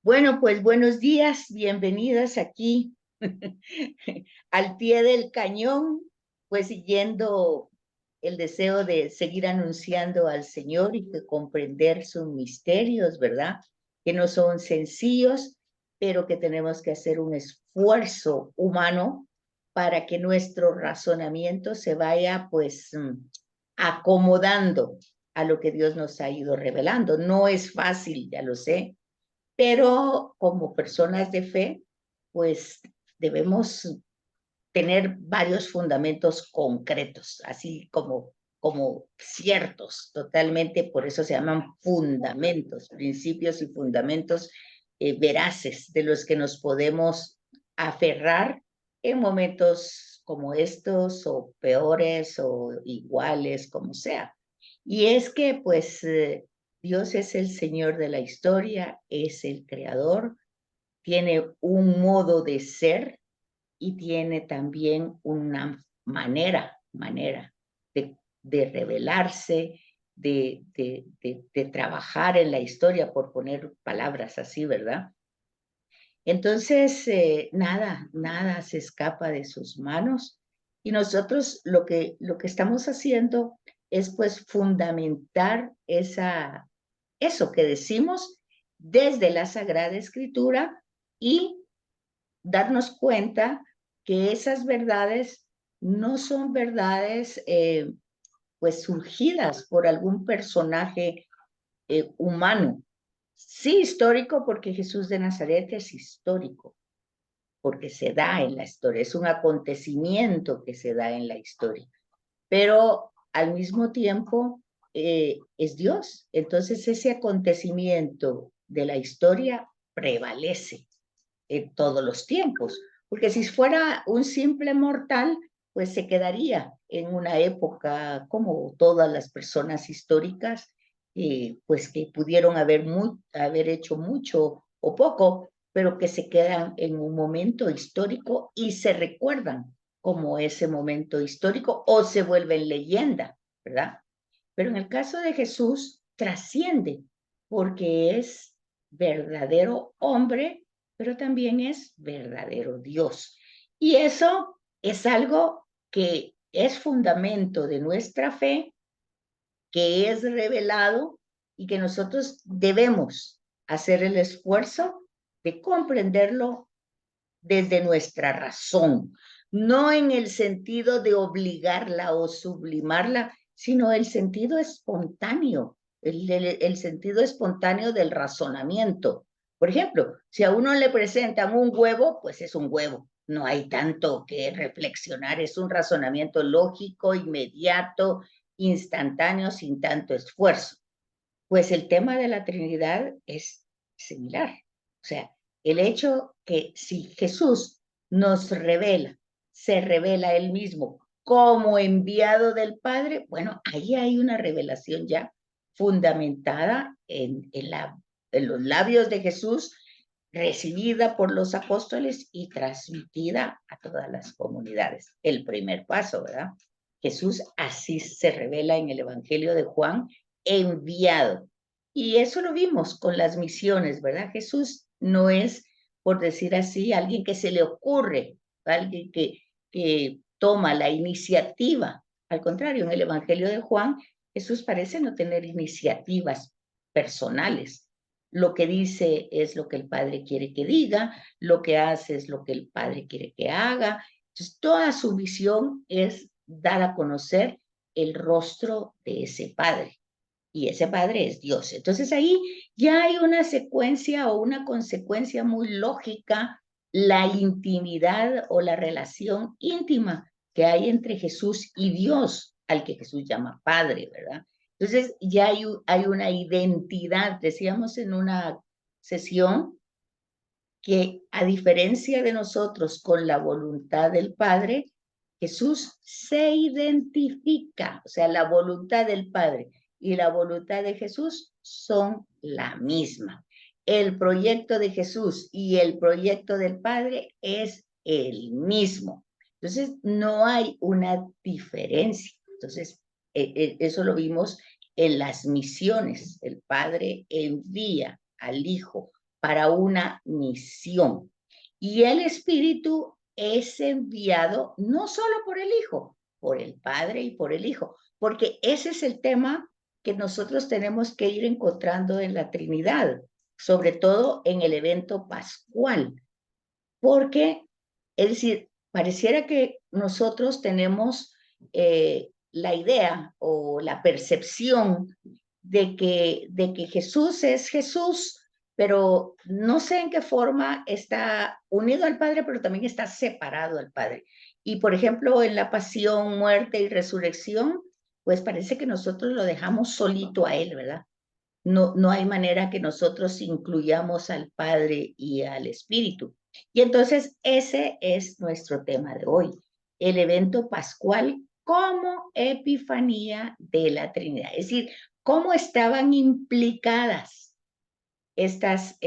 Bueno, pues buenos días, bienvenidas aquí al pie del cañón, pues siguiendo el deseo de seguir anunciando al Señor y de comprender sus misterios, ¿verdad? Que no son sencillos, pero que tenemos que hacer un esfuerzo humano para que nuestro razonamiento se vaya pues acomodando a lo que Dios nos ha ido revelando. No es fácil, ya lo sé, pero como personas de fe, pues debemos tener varios fundamentos concretos, así como ciertos, totalmente, por eso se llaman fundamentos, principios y fundamentos veraces de los que nos podemos aferrar en momentos como estos o peores o iguales, como sea. Y es que pues Dios es el Señor de la historia, es el creador, tiene un modo de ser y tiene también una manera de revelarse, de trabajar en la historia, por poner palabras así, ¿verdad? Entonces, nada se escapa de sus manos y nosotros lo que estamos haciendo es pues fundamentar eso que decimos desde la Sagrada Escritura y darnos cuenta que esas verdades no son verdades pues surgidas por algún personaje humano. Sí, histórico, porque Jesús de Nazaret es histórico, porque se da en la historia, es un acontecimiento que se da en la historia, pero al mismo tiempo es Dios. Entonces ese acontecimiento de la historia prevalece en todos los tiempos, porque si fuera un simple mortal, pues se quedaría en una época como todas las personas históricas, pues que pudieron haber hecho mucho o poco, pero que se quedan en un momento histórico y se recuerdan como ese momento histórico o se vuelven leyenda, ¿verdad? Pero en el caso de Jesús trasciende porque es verdadero hombre, pero también es verdadero Dios. Y eso es algo que es fundamento de nuestra fe, que es revelado y que nosotros debemos hacer el esfuerzo de comprenderlo desde nuestra razón, no en el sentido de obligarla o sublimarla, sino el sentido espontáneo, el sentido espontáneo del razonamiento. Por ejemplo, si a uno le presentan un huevo, pues es un huevo. No hay tanto que reflexionar, es un razonamiento lógico, inmediato, instantáneo, sin tanto esfuerzo. Pues el tema de la Trinidad es similar. O sea, el hecho que si Jesús nos revela, se revela él mismo como enviado del Padre, bueno, ahí hay una revelación ya fundamentada en los labios de Jesús, recibida por los apóstoles y transmitida a todas las comunidades. El primer paso, ¿verdad? Jesús así se revela en el Evangelio de Juan, enviado. Y eso lo vimos con las misiones, ¿verdad? Jesús no es, por decir así, alguien que se le ocurre, alguien que toma la iniciativa. Al contrario, en el Evangelio de Juan, Jesús parece no tener iniciativas personales. Lo que dice es lo que el Padre quiere que diga, lo que hace es lo que el Padre quiere que haga. Entonces, toda su visión es dar a conocer el rostro de ese Padre. Y ese Padre es Dios. Entonces ahí ya hay una secuencia o una consecuencia muy lógica, la intimidad o la relación íntima que hay entre Jesús y Dios, al que Jesús llama Padre, ¿verdad? Entonces ya hay una identidad, decíamos en una sesión, que a diferencia de nosotros con la voluntad del Padre, Jesús se identifica, o sea, la voluntad del Padre y la voluntad de Jesús son la misma. El proyecto de Jesús y el proyecto del Padre es el mismo. Entonces, no hay una diferencia. Entonces, eso lo vimos en las misiones. El Padre envía al Hijo para una misión. Y el Espíritu es enviado no solo por el Hijo, por el Padre y por el Hijo, porque ese es el tema que nosotros tenemos que ir encontrando en la Trinidad, sobre todo en el evento pascual, porque, es decir, pareciera que nosotros tenemos la idea o la percepción de que Jesús es Jesús, pero no sé en qué forma está unido al Padre, pero también está separado al Padre. Y por ejemplo, en la pasión, muerte y resurrección, pues parece que nosotros lo dejamos solito a Él, ¿verdad? No, no hay manera que nosotros incluyamos al Padre y al Espíritu. Y entonces ese es nuestro tema de hoy, el evento pascual como epifanía de la Trinidad. Es decir, cómo estaban implicadas estas,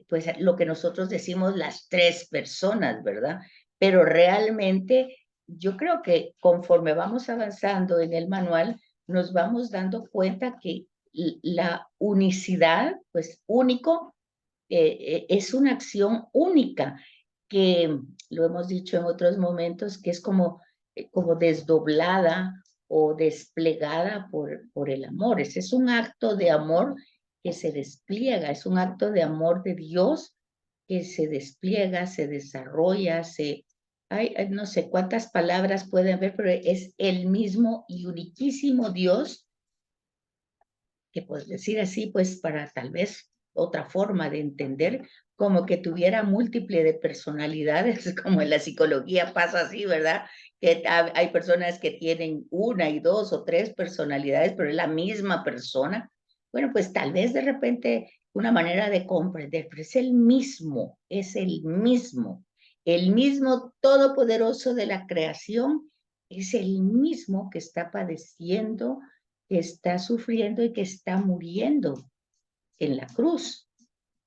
pues lo que nosotros decimos las tres personas, ¿verdad? Pero realmente yo creo que conforme vamos avanzando en el manual, nos vamos dando cuenta que la unicidad, pues único, es una acción única, que lo hemos dicho en otros momentos, que es como desdoblada o desplegada por el amor. Ese es un acto de amor que se despliega, es un acto de amor de Dios que se despliega, se desarrolla, no sé cuántas palabras pueden haber, pero es el mismo y uniquísimo Dios, que pues decir así, pues para tal vez otra forma de entender, como que tuviera múltiple de personalidades, como en la psicología pasa así, ¿verdad? Que hay personas que tienen una y dos o tres personalidades, pero es la misma persona. Bueno, pues tal vez de repente una manera de comprender, pero es el mismo todopoderoso de la creación, es el mismo que está padeciendo, que está sufriendo y que está muriendo en la cruz.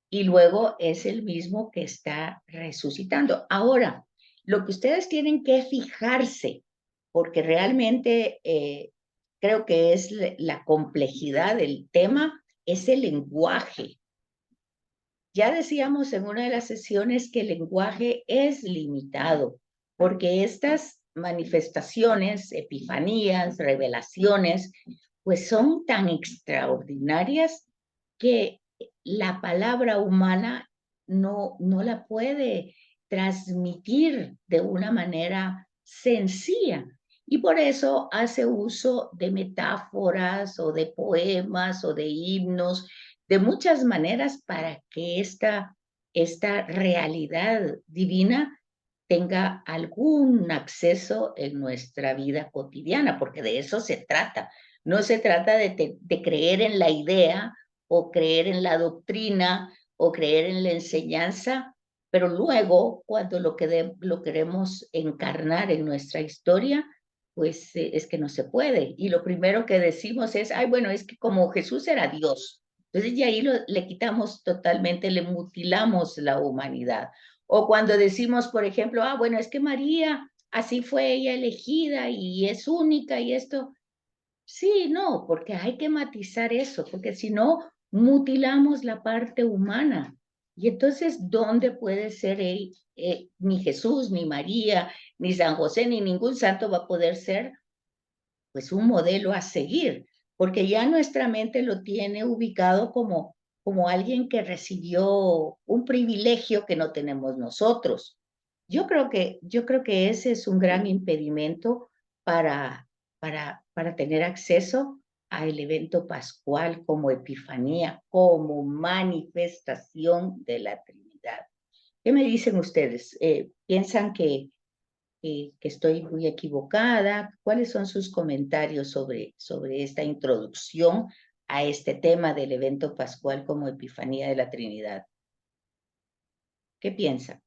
Y luego es el mismo que está resucitando. Ahora, lo que ustedes tienen que fijarse, porque realmente creo que es la complejidad del tema, es el lenguaje. Ya decíamos en una de las sesiones que el lenguaje es limitado, porque estas manifestaciones, epifanías, revelaciones, pues son tan extraordinarias que la palabra humana no la puede transmitir de una manera sencilla. Y por eso hace uso de metáforas o de poemas o de himnos, de muchas maneras para que esta realidad divina tenga algún acceso en nuestra vida cotidiana, porque de eso se trata. No se trata de creer en la idea o creer en la doctrina o creer en la enseñanza, pero luego cuando lo queremos encarnar en nuestra historia, pues es que no se puede. Y lo primero que decimos es, ay, bueno, es que como Jesús era Dios, entonces ya ahí le quitamos totalmente, le mutilamos la humanidad. O cuando decimos, por ejemplo, ah, bueno, es que María, así fue ella elegida y es única y esto. Sí, no, porque hay que matizar eso, porque si no, mutilamos la parte humana. Y entonces, ¿dónde puede ser ni Jesús, ni María, ni San José, ni ningún santo va a poder ser pues un modelo a seguir? Porque ya nuestra mente lo tiene ubicado como alguien que recibió un privilegio que no tenemos nosotros. Yo creo que ese es un gran impedimento para tener acceso al evento pascual como epifanía, como manifestación de la Trinidad. ¿Qué me dicen ustedes? ¿Piensan que estoy muy equivocada? ¿Cuáles son sus comentarios sobre esta introducción a este tema del evento pascual como epifanía de la Trinidad? ¿Qué piensan?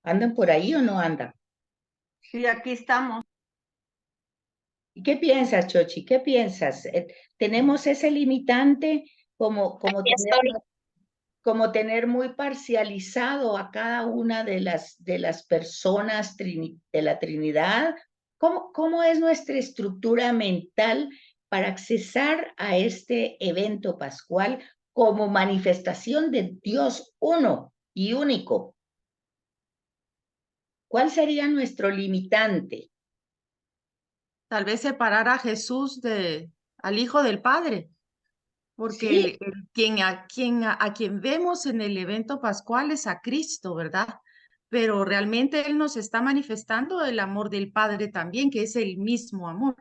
¿Andan por ahí o no andan? Sí, aquí estamos. ¿Y qué piensas, Chochi? ¿Qué piensas? ¿Tenemos ese limitante Aquí estoy. como tener muy parcializado a cada una de las personas de la Trinidad? ¿Cómo es nuestra estructura mental para accesar a este evento pascual como manifestación de Dios uno y único? ¿Cuál sería nuestro limitante? Tal vez separar a Jesús al Hijo del Padre, porque Sí. a quien vemos en el evento pascual es a Cristo, ¿verdad? Pero realmente Él nos está manifestando el amor del Padre también, que es el mismo amor.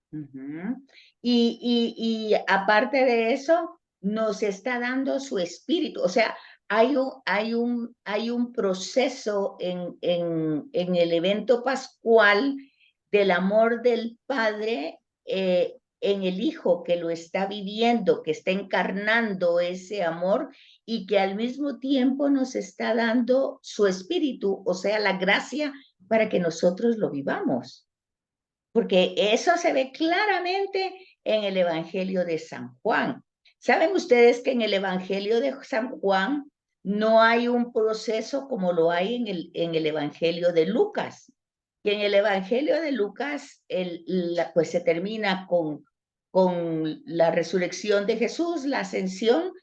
Uh-huh. Y aparte de eso, nos está dando su espíritu. O sea, hay un proceso en el evento pascual del amor del Padre en el Hijo que lo está viviendo, que está encarnando ese amor y que al mismo tiempo nos está dando su espíritu, o sea, la gracia para que nosotros lo vivamos. Porque eso se ve claramente en el Evangelio de San Juan. ¿Saben ustedes que en el Evangelio de San Juan no hay un proceso como lo hay en el Evangelio de Lucas? Que en el Evangelio de Lucas pues se termina con la resurrección de Jesús, la ascensión,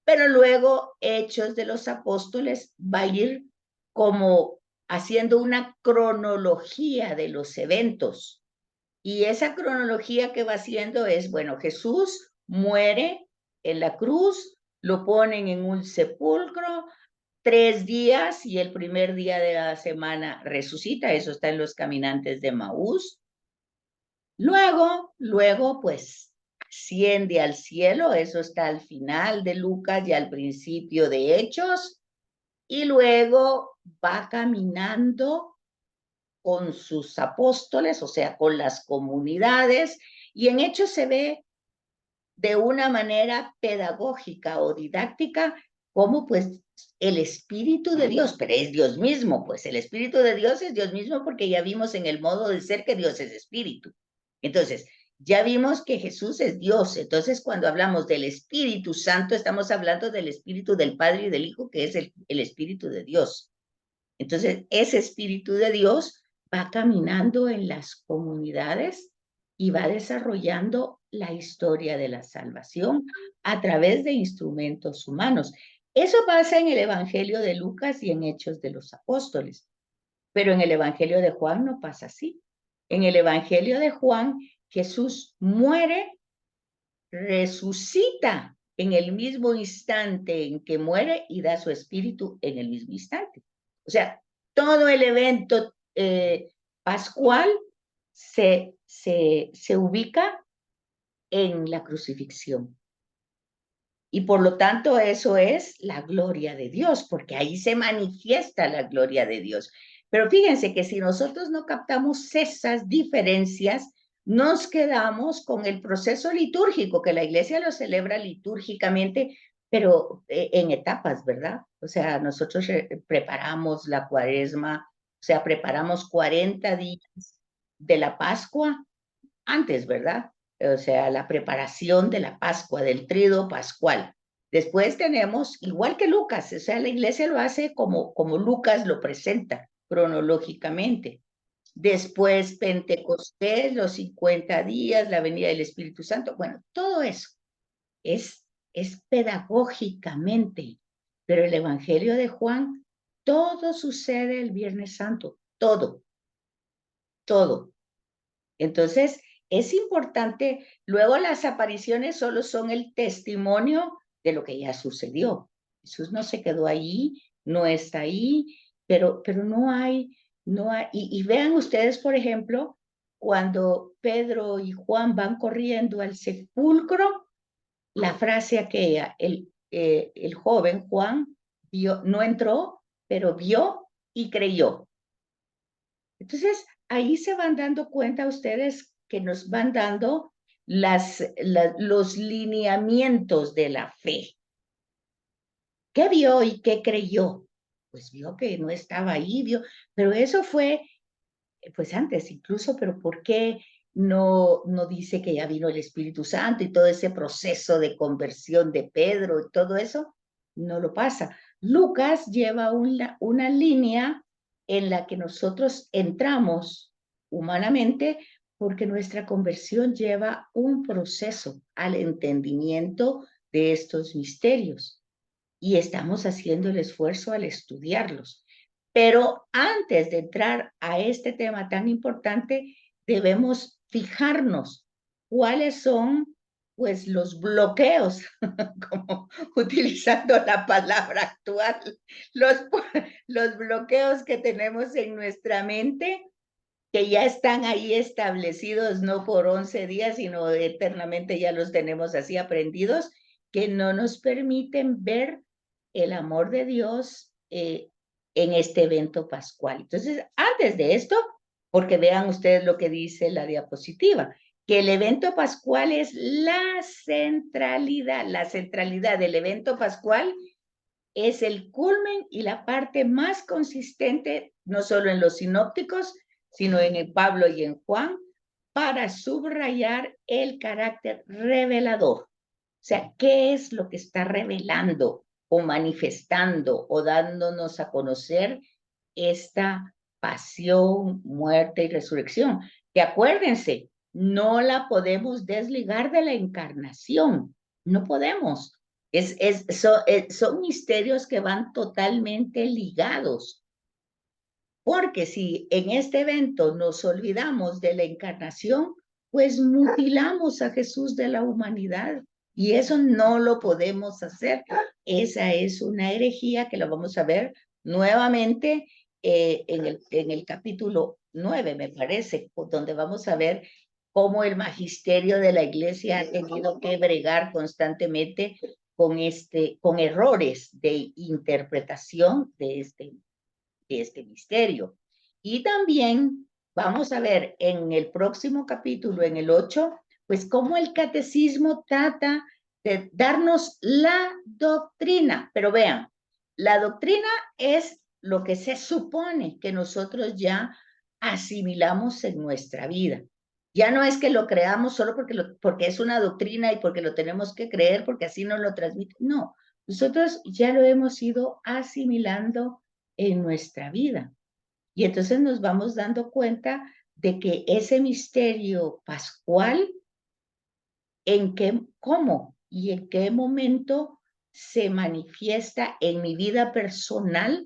pero luego Hechos de los Apóstoles va a ir como haciendo una cronología de los eventos. Y esa cronología que va haciendo es, bueno, Jesús muere en la cruz, lo ponen en un sepulcro, 3 días y el primer día de la semana resucita, eso está en los caminantes de Maús. Luego, pues, asciende al cielo, eso está al final de Lucas y al principio de Hechos, y luego va caminando con sus apóstoles, o sea, con las comunidades, y en Hechos se ve de una manera pedagógica o didáctica cómo pues el Espíritu de Dios, pero es Dios mismo, pues el Espíritu de Dios es Dios mismo porque ya vimos en el modo de ser que Dios es Espíritu. Entonces, ya vimos que Jesús es Dios, entonces cuando hablamos del Espíritu Santo, estamos hablando del Espíritu del Padre y del Hijo, que es el Espíritu de Dios. Entonces, ese Espíritu de Dios va caminando en las comunidades y va desarrollando la historia de la salvación a través de instrumentos humanos. Eso pasa en el Evangelio de Lucas y en Hechos de los Apóstoles, pero en el Evangelio de Juan no pasa así. En el Evangelio de Juan, Jesús muere, resucita en el mismo instante en que muere y da su espíritu en el mismo instante. O sea, todo el evento pascual se ubica en la crucifixión. Y por lo tanto eso es la gloria de Dios, porque ahí se manifiesta la gloria de Dios. Pero fíjense que si nosotros no captamos esas diferencias, nos quedamos con el proceso litúrgico, que la iglesia lo celebra litúrgicamente, pero en etapas, ¿verdad? O sea, nosotros preparamos la cuaresma, o sea, preparamos 40 días de la Pascua antes, ¿verdad? O sea, la preparación de la Pascua, del trido pascual. Después tenemos, igual que Lucas, o sea, la iglesia lo hace como Lucas lo presenta cronológicamente. Después Pentecostés, los 50 días, la venida del Espíritu Santo. Bueno, todo eso es, es pedagógicamente, pero el Evangelio de Juan, todo sucede el Viernes Santo, todo, todo. Entonces, es importante, luego las apariciones solo son el testimonio de lo que ya sucedió. Jesús no se quedó ahí, no está ahí, pero no hay, y vean ustedes, por ejemplo, cuando Pedro y Juan van corriendo al sepulcro, la frase aquella, el joven Juan vio, no entró, pero vio y creyó. Entonces, ahí se van dando cuenta ustedes que nos van dando los lineamientos de la fe. ¿Qué vio y qué creyó? Pues vio que no estaba ahí, pero eso fue, pues antes incluso, pero ¿por qué no dice que ya vino el Espíritu Santo y todo ese proceso de conversión de Pedro y todo eso? No lo pasa. Lucas lleva una línea en la que nosotros entramos humanamente porque nuestra conversión lleva un proceso al entendimiento de estos misterios y estamos haciendo el esfuerzo al estudiarlos. Pero antes de entrar a este tema tan importante, debemos fijarnos cuáles son pues los bloqueos, como utilizando la palabra actual, los, los bloqueos que tenemos en nuestra mente, que ya están ahí establecidos no por 11 días, sino eternamente ya los tenemos así aprendidos, que no nos permiten ver el amor de Dios en este evento pascual. Entonces, antes de esto, porque vean ustedes lo que dice la diapositiva, que el evento pascual es la centralidad del evento pascual es el culmen y la parte más consistente, no solo en los sinópticos, sino en el Pablo y en Juan, para subrayar el carácter revelador. O sea, ¿qué es lo que está revelando o manifestando o dándonos a conocer esta pasión, muerte y resurrección? Que acuérdense, no la podemos desligar de la encarnación, no podemos. Son misterios que van totalmente ligados, porque si en este evento nos olvidamos de la encarnación, pues mutilamos a Jesús de la humanidad y eso no lo podemos hacer. Esa es una herejía que lo vamos a ver nuevamente en el capítulo 9, me parece, donde vamos a ver cómo el magisterio de la iglesia ha tenido que bregar constantemente con errores de interpretación de este misterio. Y también vamos a ver en el próximo capítulo, en el 8, pues cómo el catecismo trata de darnos la doctrina. Pero vean, la doctrina es lo que se supone que nosotros ya asimilamos en nuestra vida. Ya no es que lo creamos solo porque es una doctrina y porque lo tenemos que creer, porque así nos lo transmite. No, nosotros ya lo hemos ido asimilando en nuestra vida. Y entonces nos vamos dando cuenta de que ese misterio pascual, en qué, cómo y en qué momento se manifiesta en mi vida personal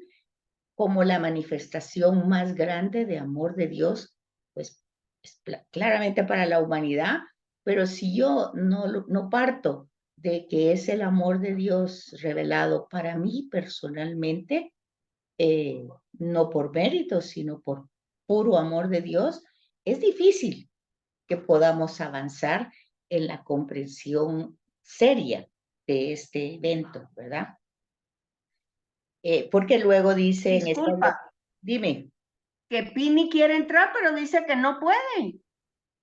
como la manifestación más grande de amor de Dios, pues es claramente para la humanidad, pero si yo no parto de que es el amor de Dios revelado para mí personalmente, eh, no por mérito, sino por puro amor de Dios, es difícil que podamos avanzar en la comprensión seria de este evento, ¿verdad? Porque luego dice en esta... Disculpa, Dime. que Pini quiere entrar, pero dice que no puede.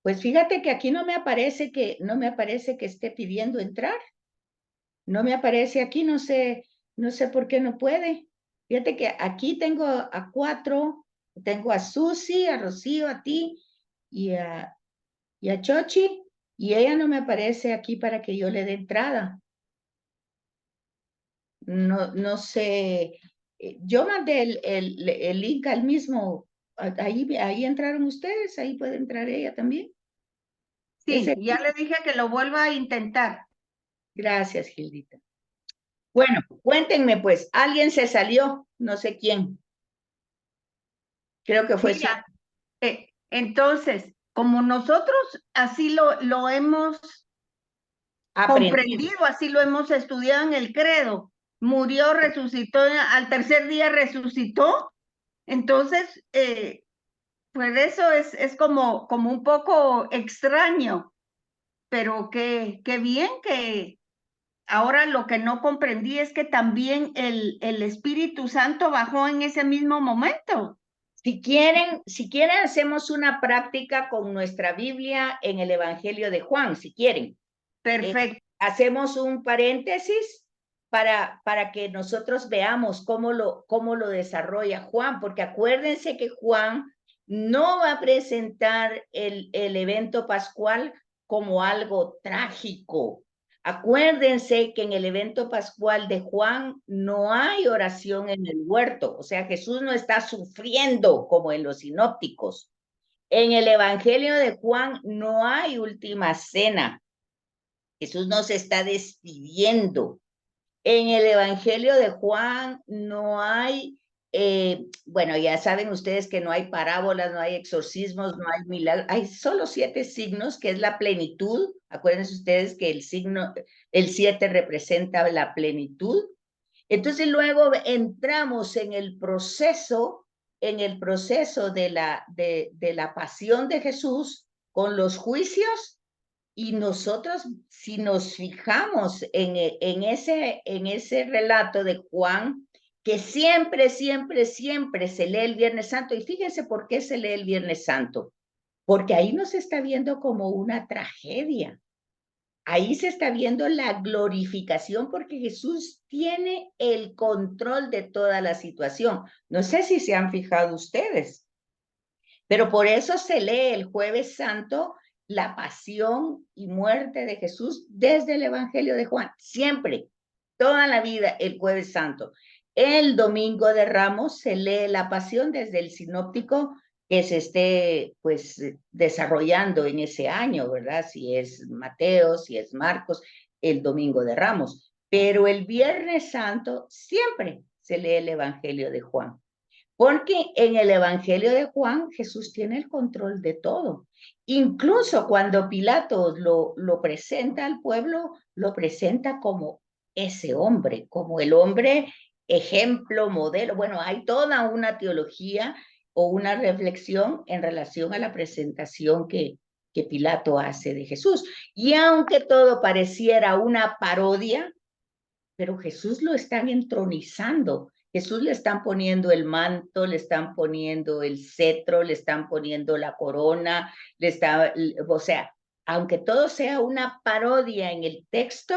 Pues fíjate que aquí no me aparece que esté pidiendo entrar. No me aparece aquí, no sé por qué no puede. Fíjate que aquí tengo a 4, tengo a Susi, a Rocío, a ti y a Chochi, y ella no me aparece aquí para que yo le dé entrada. No sé, yo mandé el link al mismo, ahí entraron ustedes, ahí puede entrar ella también. Sí, ya le dije que lo vuelva a intentar. Gracias, Gildita. Bueno, cuéntenme pues, alguien se salió, no sé quién. Creo que fue... Mira, entonces, como nosotros así lo hemos comprendido, así lo hemos estudiado en el credo, murió, resucitó, al tercer día resucitó, entonces, pues eso es como un poco extraño, pero qué bien que ahora lo que no comprendí es que también el Espíritu Santo bajó en ese mismo momento. Si quieren hacemos una práctica con nuestra Biblia en el Evangelio de Juan, si quieren. Perfecto. Hacemos un paréntesis para que nosotros veamos cómo lo desarrolla Juan, porque acuérdense que Juan no va a presentar el evento pascual como algo trágico. Acuérdense que en el evento pascual de Juan no hay oración en el huerto, o sea, Jesús no está sufriendo como en los sinópticos. En el Evangelio de Juan no hay última cena. Jesús no se está despidiendo. En el Evangelio de Juan no hay, bueno, ya saben ustedes que no hay parábolas, no hay exorcismos, no hay milagros, hay solo 7 signos, que es la plenitud. Acuérdense ustedes que el 7 representa la plenitud. Entonces luego entramos en el proceso de la pasión de Jesús con los juicios. Y nosotros, si nos fijamos en ese relato de Juan, que siempre se lee el Viernes Santo, y fíjense por qué se lee el Viernes Santo, porque ahí no se está viendo como una tragedia, ahí se está viendo la glorificación, porque Jesús tiene el control de toda la situación. No sé si se han fijado ustedes, pero por eso se lee el Jueves Santo la pasión y muerte de Jesús desde el Evangelio de Juan, siempre, toda la vida, el Jueves Santo. El Domingo de Ramos se lee la pasión desde el sinóptico que se esté pues desarrollando en ese año, ¿verdad? Si es Mateo, si es Marcos, el Domingo de Ramos. Pero el Viernes Santo siempre se lee el Evangelio de Juan. Porque en el Evangelio de Juan Jesús tiene el control de todo. Incluso cuando Pilato lo presenta al pueblo, lo presenta como ese hombre, como el hombre ejemplo, modelo. Bueno, hay toda una teología o una reflexión en relación a la presentación que Pilato hace de Jesús. Y aunque todo pareciera una parodia, pero Jesús lo están entronizando. Jesús le están poniendo el manto, le están poniendo el cetro, le están poniendo la corona, o sea, aunque todo sea una parodia en el texto,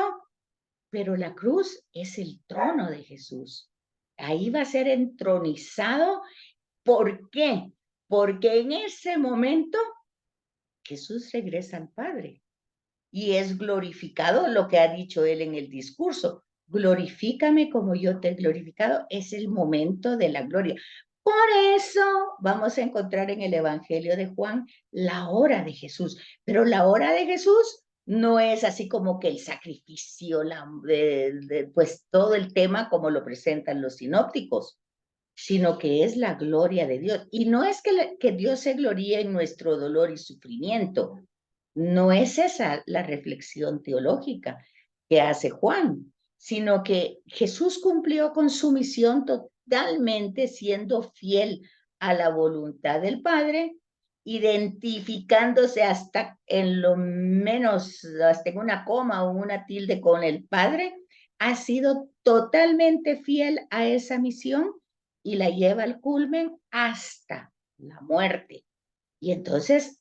pero la cruz es el trono de Jesús. Ahí va a ser entronizado. ¿Por qué? Porque en ese momento Jesús regresa al Padre y es glorificado, lo que ha dicho él en el discurso. Glorifícame como yo te he glorificado, es el momento de la gloria. Por eso vamos a encontrar en el Evangelio de Juan la hora de Jesús, pero la hora de Jesús no es así como que el sacrificio, pues todo el tema como lo presentan los sinópticos, sino que es la gloria de Dios. Y no es que Dios se gloríe en nuestro dolor y sufrimiento, no es esa la reflexión teológica que hace Juan, sino que Jesús cumplió con su misión totalmente siendo fiel a la voluntad del Padre, identificándose hasta en lo menos, hasta en una coma o una tilde con el Padre, ha sido totalmente fiel a esa misión y la lleva al culmen hasta la muerte. Y entonces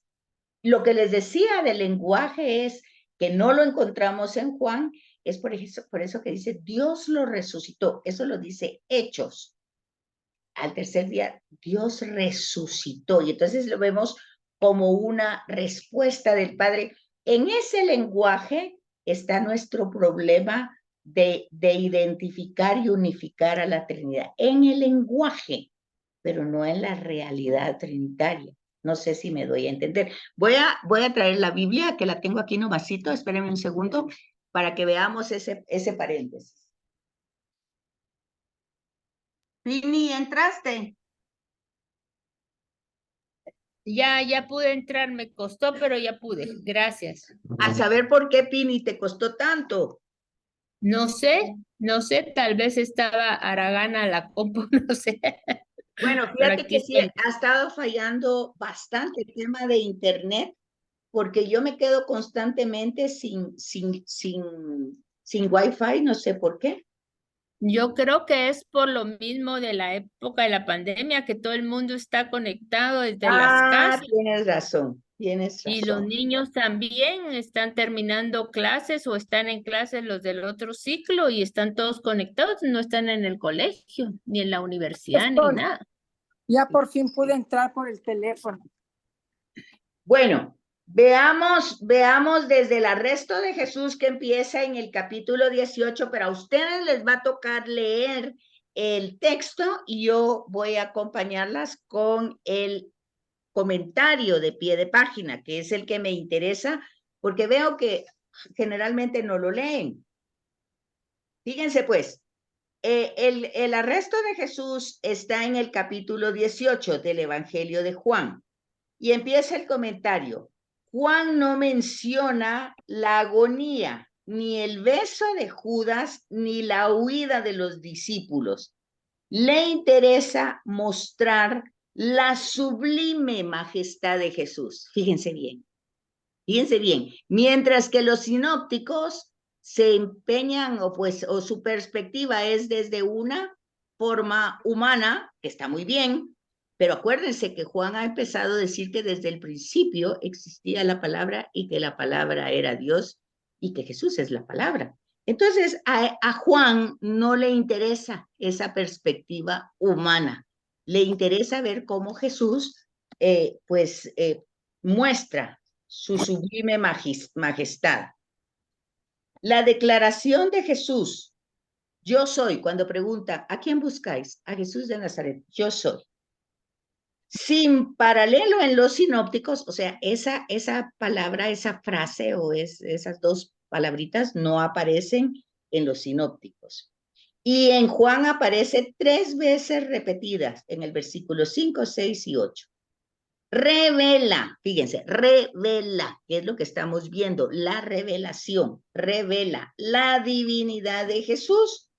lo que les decía del lenguaje es que no lo encontramos en Juan, es por eso que dice Dios lo resucitó, eso lo dice Hechos. Al tercer día Dios resucitó y entonces lo vemos como una respuesta del Padre. En ese lenguaje está nuestro problema de identificar y unificar a la Trinidad, en el lenguaje, pero no en la realidad trinitaria. No sé si me doy a entender. Voy a traer la Biblia, que la tengo aquí nomasito, espérenme un segundo, para que veamos ese paréntesis. Pini, ¿entraste? Ya pude entrar, me costó, pero ya pude. Gracias. A saber por qué, Pini, te costó tanto. No sé, tal vez estaba haragana la compu, no sé. Bueno, fíjate que sí, ha estado fallando bastante el tema de internet, porque yo me quedo constantemente sin Wi-Fi, no sé por qué. Yo creo que es por lo mismo de la época de la pandemia, que todo el mundo está conectado desde las casas. Tienes razón, tienes razón. Y los niños también están terminando clases o están en clases los del otro ciclo y están todos conectados, no están en el colegio, ni en la universidad, ni nada. Ya por fin pude entrar por el teléfono. Bueno, veamos desde el arresto de Jesús, que empieza en el capítulo 18, pero a ustedes les va a tocar leer el texto y yo voy a acompañarlas con el comentario de pie de página, que es el que me interesa, porque veo que generalmente no lo leen. Fíjense pues, el arresto de Jesús está en el capítulo 18 del Evangelio de Juan. Y empieza el comentario. Juan no menciona la agonía, ni el beso de Judas, ni la huida de los discípulos. Le interesa mostrar la sublime majestad de Jesús. Fíjense bien. Fíjense bien. Mientras que los sinópticos se empeñan o su perspectiva es desde una forma humana, que está muy bien, pero acuérdense que Juan ha empezado a decir que desde el principio existía la palabra y que la palabra era Dios y que Jesús es la palabra. Entonces, a Juan no le interesa esa perspectiva humana, le interesa ver cómo Jesús, muestra su sublime majestad. La declaración de Jesús, yo soy, cuando pregunta, ¿a quién buscáis? A Jesús de Nazaret, yo soy. Sin paralelo en los sinópticos, o sea, esa palabra, esa frase o esas dos palabritas no aparecen en los sinópticos. Y en Juan aparece 3 veces repetidas en el versículo 5, 6 y 8. Revela, fíjense, revela, que es lo que estamos viendo, la revelación, revela la divinidad de Jesús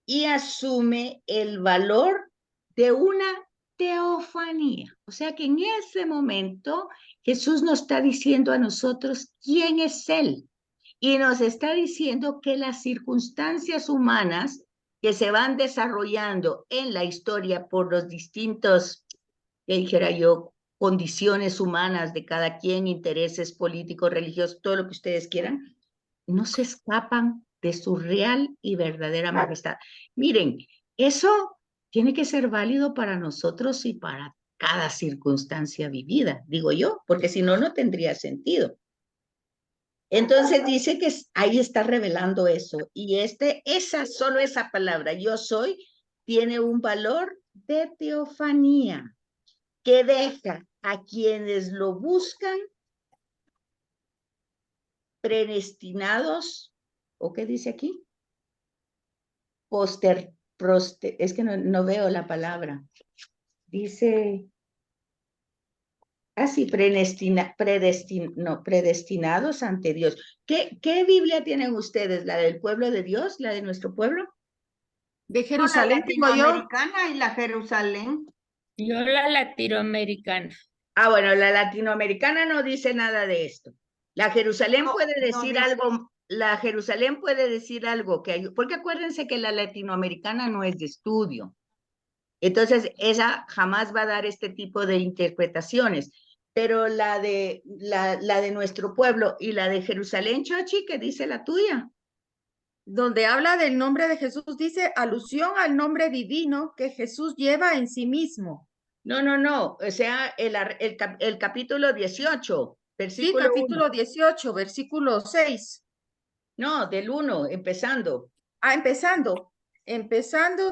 y asume el valor de una teofanía. O sea que en ese momento Jesús nos está diciendo a nosotros quién es Él y nos está diciendo que las circunstancias humanas que se van desarrollando en la historia por los distintos, que dijera yo, condiciones humanas de cada quien, intereses políticos, religiosos, todo lo que ustedes quieran, no se escapan de su real y verdadera majestad. Miren, eso tiene que ser válido para nosotros y para cada circunstancia vivida, digo yo, porque si no, no tendría sentido. Entonces dice que ahí está revelando eso, y solo esa palabra, yo soy, tiene un valor de teofanía, que deja a quienes lo buscan predestinados, ¿o qué dice aquí? Es que no veo la palabra. Dice, así, predestinados ante Dios. ¿Qué Biblia tienen ustedes? ¿La del pueblo de Dios? ¿La de nuestro pueblo? De Jerusalén La tengo yo. latinoamericana y la Jerusalén. Yo la latinoamericana. Ah, bueno, la latinoamericana no dice nada de esto. La Jerusalén puede decir algo, la Jerusalén puede decir algo porque acuérdense que la latinoamericana no es de estudio. Entonces, esa jamás va a dar este tipo de interpretaciones. Pero la de nuestro pueblo y la de Jerusalén, Chochi, ¿qué dice la tuya? Donde habla del nombre de Jesús, dice alusión al nombre divino que Jesús lleva en sí mismo. No, o sea, el capítulo 18, versículo Sí, capítulo 1. 18, versículo 6. No, del 1, empezando. Ah, empezando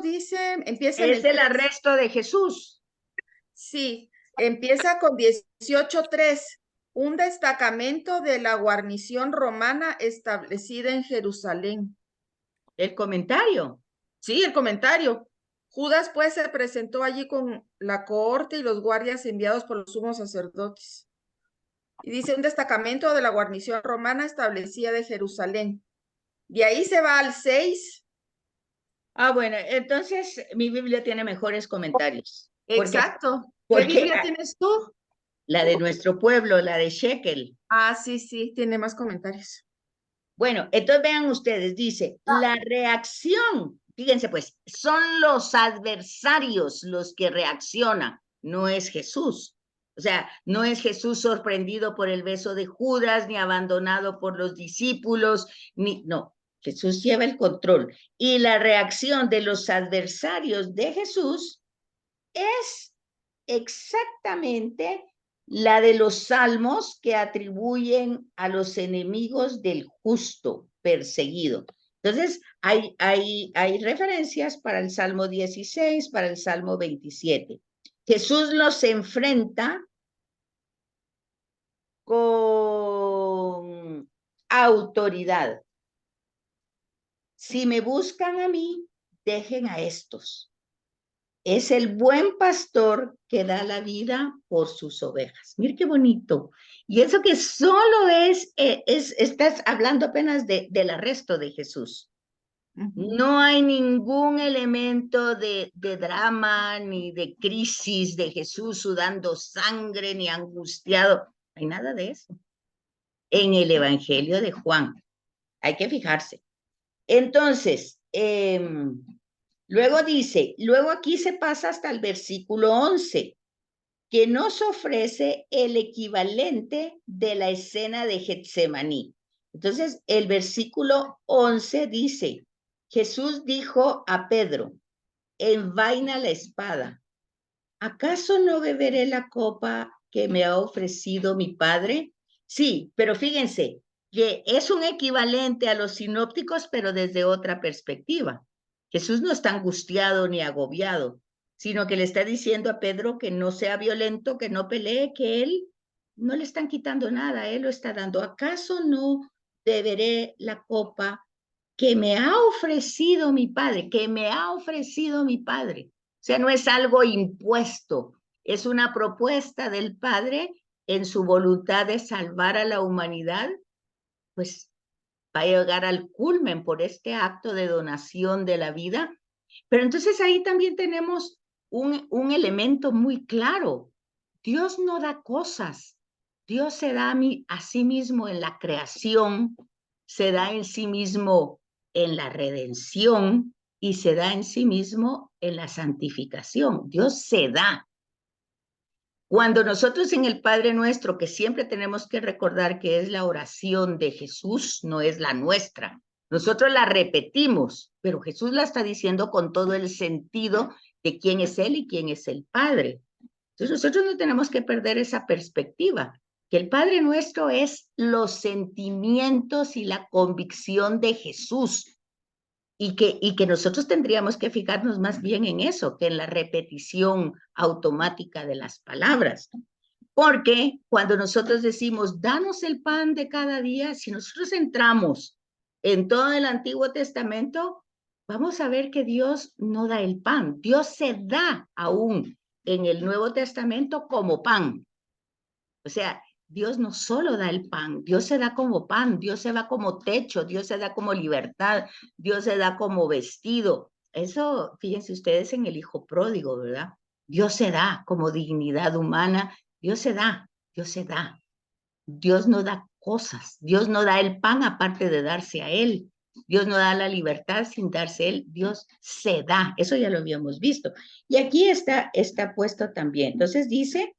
dice, empieza en Es el 3. arresto de Jesús. Sí, empieza con 18:3. Un destacamento de la guarnición romana establecida en Jerusalén. El comentario. Sí, el comentario. Judas pues se presentó allí con la cohorte y los guardias enviados por los sumos sacerdotes. Y dice un destacamento de la guarnición romana establecida de Jerusalén. De ahí se va al 6. Ah, bueno, entonces mi Biblia tiene mejores comentarios. Exacto. ¿Por ¿Qué qué? Biblia tienes tú? La de nuestro pueblo, la de Shekel. Ah, sí, tiene más comentarios. Bueno, entonces vean ustedes, dice, la reacción, fíjense pues, son los adversarios los que reaccionan, no es Jesús. O sea, no es Jesús sorprendido por el beso de Judas, ni abandonado por los discípulos, no, Jesús lleva el control. Y la reacción de los adversarios de Jesús es exactamente la de los salmos que atribuyen a los enemigos del justo perseguido. Entonces, hay referencias para el Salmo 16, para el Salmo 27. Jesús los enfrenta con autoridad. Si me buscan a mí, dejen a estos. Es el buen pastor que da la vida por sus ovejas. Mira qué bonito. Y eso que solo estás hablando apenas del arresto de Jesús. No hay ningún elemento de drama, ni de crisis de Jesús sudando sangre, ni angustiado. No hay nada de eso. En el Evangelio de Juan. Hay que fijarse. Entonces, luego dice, luego aquí se pasa hasta el versículo 11, que nos ofrece el equivalente de la escena de Getsemaní. Entonces, el versículo 11 dice, Jesús dijo a Pedro, envaina la espada. ¿Acaso no beberé la copa que me ha ofrecido mi Padre? Sí, pero fíjense que es un equivalente a los sinópticos, pero desde otra perspectiva. Jesús no está angustiado ni agobiado, sino que le está diciendo a Pedro que no sea violento, que no pelee, que él no le están quitando nada, él lo está dando. ¿Acaso no beberé la copa que me ha ofrecido mi Padre? Que me ha ofrecido mi Padre. O sea, no es algo impuesto, es una propuesta del Padre en su voluntad de salvar a la humanidad, pues va a llegar al culmen por este acto de donación de la vida. Pero entonces ahí también tenemos un elemento muy claro. Dios no da cosas, Dios se da a sí mismo en la creación, se da en sí mismo en la redención, y se da en sí mismo en la santificación. Dios se da. Cuando nosotros en el Padre Nuestro, que siempre tenemos que recordar que es la oración de Jesús, no es la nuestra. Nosotros la repetimos, pero Jesús la está diciendo con todo el sentido de quién es Él y quién es el Padre. Entonces nosotros no tenemos que perder esa perspectiva, que el Padre Nuestro es los sentimientos y la convicción de Jesús. Y que nosotros tendríamos que fijarnos más bien en eso, que en la repetición automática de las palabras. Porque cuando nosotros decimos, danos el pan de cada día, si nosotros entramos en todo el Antiguo Testamento, vamos a ver que Dios no da el pan. Dios se da aún en el Nuevo Testamento como pan. O sea, Dios no solo da el pan, Dios se da como pan, Dios se da como techo, Dios se da como libertad, Dios se da como vestido. Eso, fíjense ustedes en el hijo pródigo, ¿verdad? Dios se da como dignidad humana, Dios se da, Dios se da. Dios no da cosas, Dios no da el pan aparte de darse a Él. Dios no da la libertad sin darse a Él, Dios se da. Eso ya lo habíamos visto. Y aquí está puesto también. Entonces dice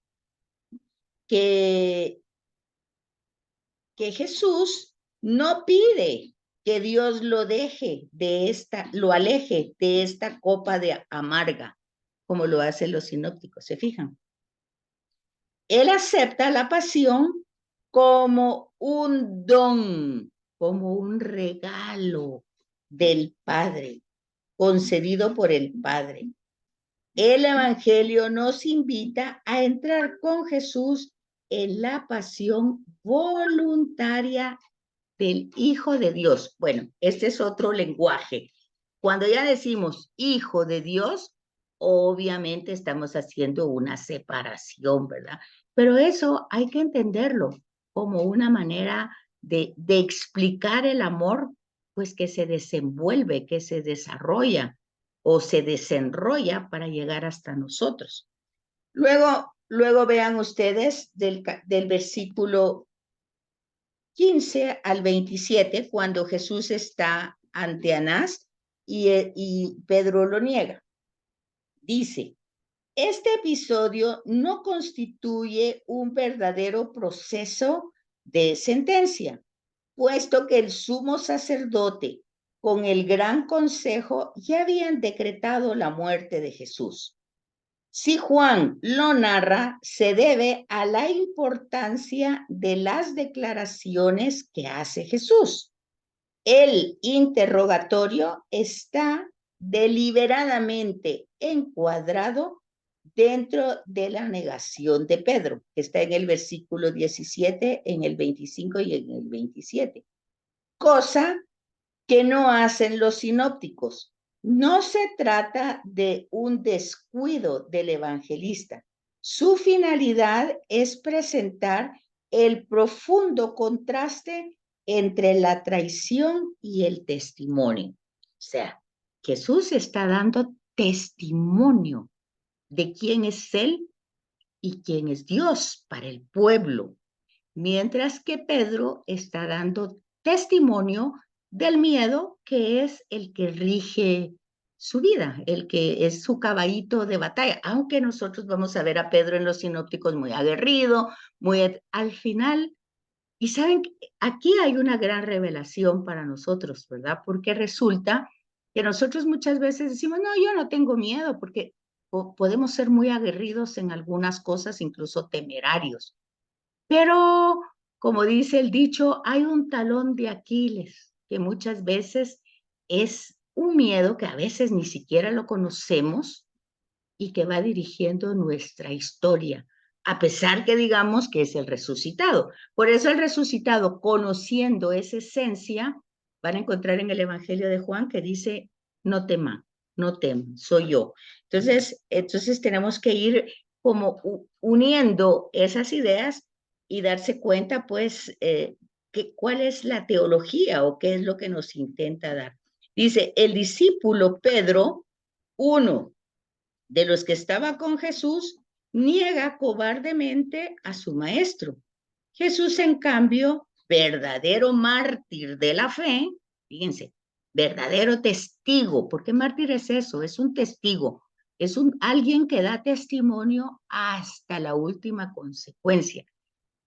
que Jesús no pide que Dios lo aleje de esta copa de amarga, como lo hacen los sinópticos, ¿se fijan? Él acepta la pasión como un don, como un regalo del Padre, concedido por el Padre. El Evangelio nos invita a entrar con Jesús en la pasión voluntaria del Hijo de Dios. Bueno, este es otro lenguaje. Cuando ya decimos Hijo de Dios, obviamente estamos haciendo una separación, ¿verdad? Pero eso hay que entenderlo como una manera de explicar el amor, pues que se desenvuelve, que se desarrolla o se desenrolla para llegar hasta nosotros. Luego vean ustedes del versículo 15 al 27, cuando Jesús está ante Anás y Pedro lo niega. Dice, este episodio no constituye un verdadero proceso de sentencia, puesto que el sumo sacerdote con el gran consejo ya habían decretado la muerte de Jesús. Si Juan lo narra, se debe a la importancia de las declaraciones que hace Jesús. El interrogatorio está deliberadamente encuadrado dentro de la negación de Pedro, que está en el versículo 17, en el 25 y en el 27. Cosa que no hacen los sinópticos. No se trata de un descuido del evangelista. Su finalidad es presentar el profundo contraste entre la traición y el testimonio. O sea, Jesús está dando testimonio de quién es Él y quién es Dios para el pueblo, mientras que Pedro está dando testimonio del miedo que es el que rige su vida, el que es su caballito de batalla, aunque nosotros vamos a ver a Pedro en los sinópticos muy aguerrido, muy al final. Y saben, aquí hay una gran revelación para nosotros, ¿verdad? Porque resulta que nosotros muchas veces decimos, no, yo no tengo miedo, porque podemos ser muy aguerridos en algunas cosas, incluso temerarios. Pero, como dice el dicho, hay un talón de Aquiles, que muchas veces es un miedo que a veces ni siquiera lo conocemos y que va dirigiendo nuestra historia, a pesar que digamos que es el resucitado. Por eso el resucitado, conociendo esa esencia, van a encontrar en el Evangelio de Juan que dice, no teman, no teman, soy yo. Entonces tenemos que ir como uniendo esas ideas y darse cuenta, pues, cuál es la teología o qué es lo que nos intenta dar. Dice, el discípulo Pedro, uno de los que estaba con Jesús, niega cobardemente a su maestro. Jesús, en cambio, verdadero mártir de la fe, fíjense, verdadero testigo, porque mártir es eso, es un testigo, es alguien que da testimonio hasta la última consecuencia.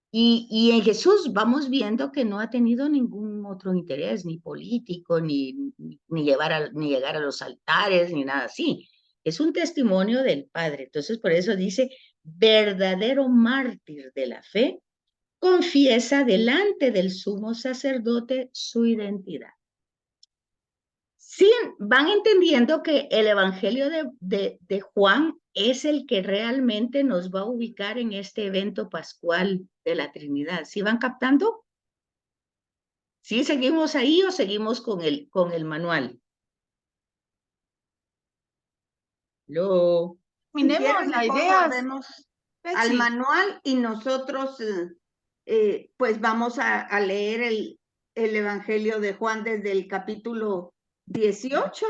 Y en Jesús vamos viendo que no ha tenido ningún otro interés, ni político, ni llegar a los altares, ni nada así. Es un testimonio del Padre. Entonces, por eso dice, verdadero mártir de la fe, confiesa delante del sumo sacerdote su identidad. Sí, van entendiendo que el Evangelio de Juan es el que realmente nos va a ubicar en este evento pascual de la Trinidad. ¿Sí van captando? ¿Sí seguimos ahí o seguimos con el manual? Terminemos la idea, vemos al Betsy. manual y nosotros pues vamos a leer el Evangelio de Juan desde el capítulo 18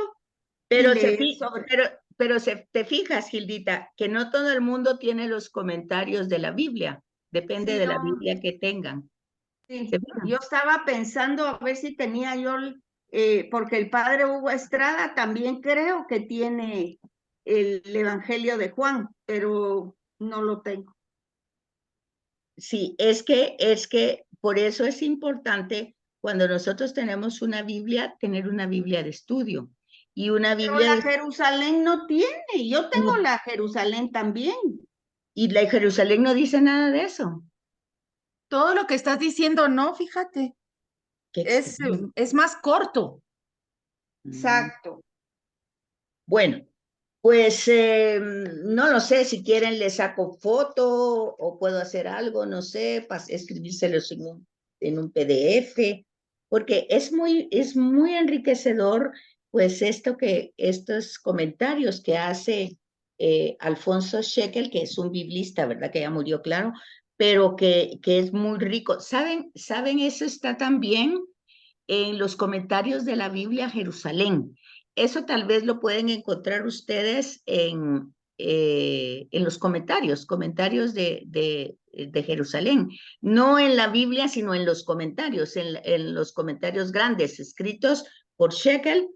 Pero, y leer sobre... te fijas, Gildita, que no todo el mundo tiene los comentarios de la Biblia. Depende Sí, de la no, Biblia que tengan. sí. ¿Se fijan? Yo estaba pensando a ver si tenía yo, porque el padre Hugo Estrada también creo que tiene el Evangelio de Juan, pero no lo tengo. Sí, es que por eso es importante cuando nosotros tenemos una Biblia, tener una Biblia de estudio. Y una Pero Biblia la Jerusalén no tiene, yo tengo no, la Jerusalén también. y la Jerusalén no dice nada de eso. Todo lo que estás diciendo, no, fíjate, Qué extraño. es más corto. Exacto. Bueno, pues no lo sé, si quieren les saco foto o puedo hacer algo, no sé, escribírselos en un PDF, porque es muy enriquecedor, pues estos comentarios que hace Alfonso Shekel, que es un biblista, ¿verdad? Que ya murió, claro, pero que es muy rico. ¿Saben? Eso está también en los comentarios de la Biblia Jerusalén. Eso tal vez lo pueden encontrar ustedes en los comentarios de Jerusalén. No en la Biblia, sino en los comentarios, en los comentarios grandes escritos por Shekel.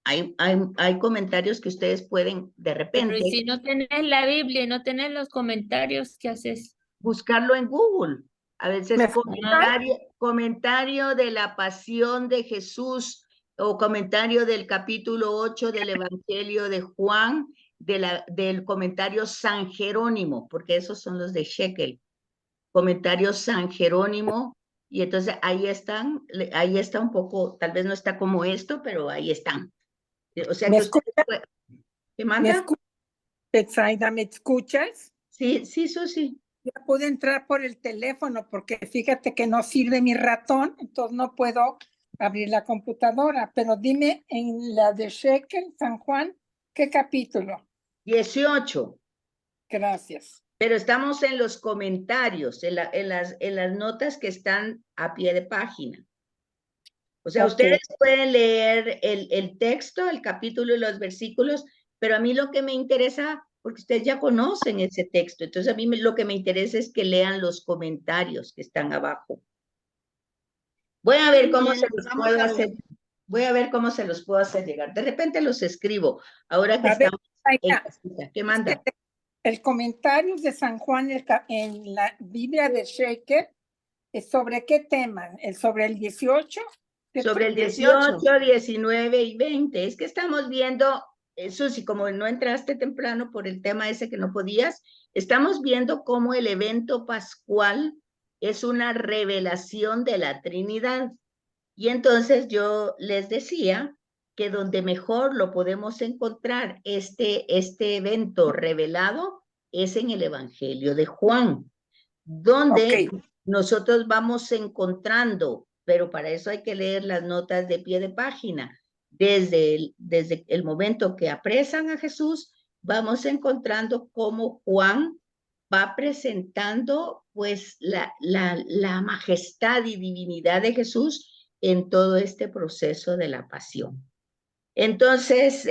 Hay comentarios que ustedes pueden de Pero repente ¿y si no tenés la Biblia y no tenés los comentarios, qué haces? buscarlo en Google. A veces ¿Me comentario de la pasión de Jesús o comentario del capítulo 8 del Evangelio de Juan, del comentario San Jerónimo, porque esos son los de Shekel. Comentario San Jerónimo, y entonces ahí está un poco, tal vez no está como esto, pero ahí están. O sea ¿Me que ustedes escucha? ¿qué ¿Me manda? escucha? Betsaida, ¿me escuchas? Sí, sí, Susi. Ya pude entrar por el teléfono porque fíjate que no sirve mi ratón, entonces no puedo abrir la computadora. Pero dime, en la de Shekel, San Juan, ¿qué capítulo? 18. Gracias. Pero estamos en los comentarios, en las notas que están a pie de página. O sea, Ok. ustedes pueden leer el texto, el capítulo y los versículos, pero a mí lo que me interesa, porque ustedes ya conocen ese texto, entonces a mí lo que me interesa es que lean los comentarios que están abajo. Voy a ver cómo Bien, se los vamos puedo a hacer. ver. Voy a ver cómo se los puedo hacer llegar. De repente los escribo, ahora que A ver, estamos en Betsaida, casita. ¿Qué es manda? que el comentario de San Juan en la Biblia de Shekel, ¿es sobre qué tema? ¿Sobre el 18? Sobre el 18. 18, 19 y 20. Es que estamos viendo, Susi, como no entraste temprano por el tema ese que no podías, estamos viendo cómo el evento pascual es una revelación de la Trinidad. Y entonces yo les decía que donde mejor lo podemos encontrar este evento revelado es en el Evangelio de Juan, donde Ok. nosotros vamos encontrando, pero para eso hay que leer las notas de pie de página. Desde el momento que apresan a Jesús, vamos encontrando cómo Juan va presentando pues la majestad y divinidad de Jesús en todo este proceso de la pasión. Entonces,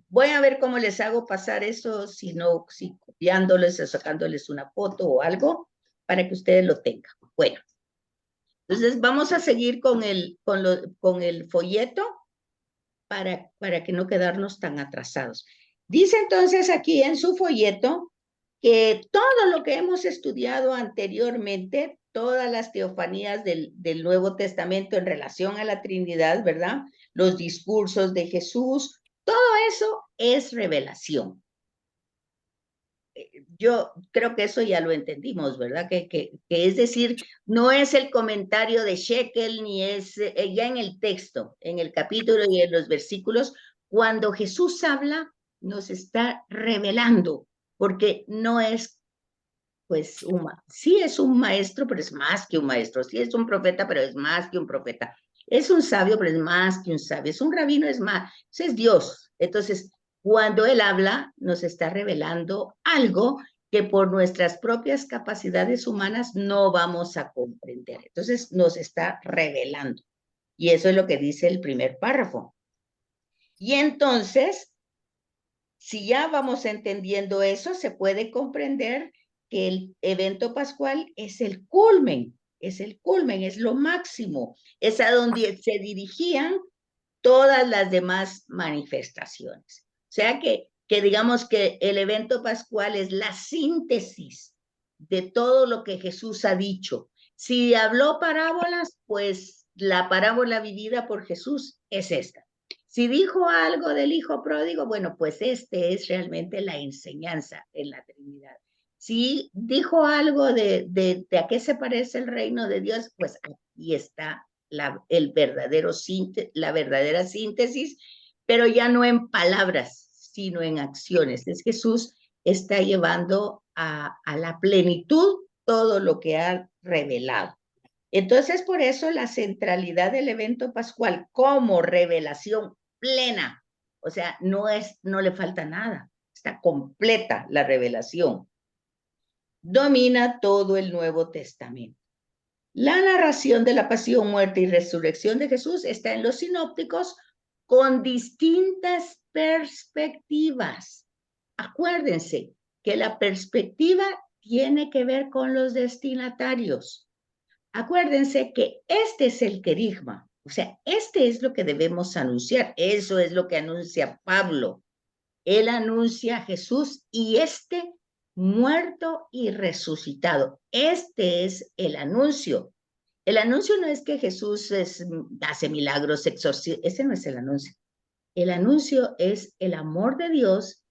voy a ver cómo les hago pasar eso, si no, si copiándoles o sacándoles una foto o algo, para que ustedes lo tengan. Bueno, entonces vamos a seguir con el folleto para que no quedarnos tan atrasados. Dice entonces aquí en su folleto que todo lo que hemos estudiado anteriormente, todas las teofanías del Nuevo Testamento en relación a la Trinidad, ¿verdad? Los discursos de Jesús, todo eso es revelación. Yo creo que eso ya lo entendimos, ¿verdad? Que es decir, no es el comentario de Shekel, ni es ya en el texto, en el capítulo y en los versículos, cuando Jesús habla, nos está revelando, porque no es, pues, sí es un maestro, pero es más que un maestro, sí es un profeta, pero es más que un profeta, es un sabio, pero es más que un sabio, es un rabino, es más, es Dios. Entonces, cuando Él habla, nos está revelando algo que por nuestras propias capacidades humanas no vamos a comprender. Entonces, nos está revelando. Y eso es lo que dice el primer párrafo. Y entonces, si ya vamos entendiendo eso, se puede comprender que el evento pascual es el culmen, es lo máximo, es a donde se dirigían todas las demás manifestaciones. O sea que digamos que el evento pascual es la síntesis de todo lo que Jesús ha dicho. Si habló parábolas, pues la parábola vivida por Jesús es esta. Si dijo algo del hijo pródigo, bueno, pues este es realmente la enseñanza en la Trinidad. Si dijo algo de a qué se parece el reino de Dios, pues aquí está la verdadera síntesis, pero ya no en palabras, sino en acciones. Es Jesús está llevando a la plenitud todo lo que ha revelado. Entonces, por eso la centralidad del evento pascual como revelación plena, o sea, no le falta nada, está completa la revelación. Domina todo el Nuevo Testamento. La narración de la pasión, muerte y resurrección de Jesús está en los sinópticos con distintas perspectivas. Acuérdense que la perspectiva tiene que ver con los destinatarios. Acuérdense que este es el querigma, o sea, este es lo que debemos anunciar, eso es lo que anuncia Pablo. Él anuncia a Jesús y muerto y resucitado. Este es el anuncio. El anuncio no es que Jesús hace milagros, ese no es el anuncio. El anuncio es el amor de Dios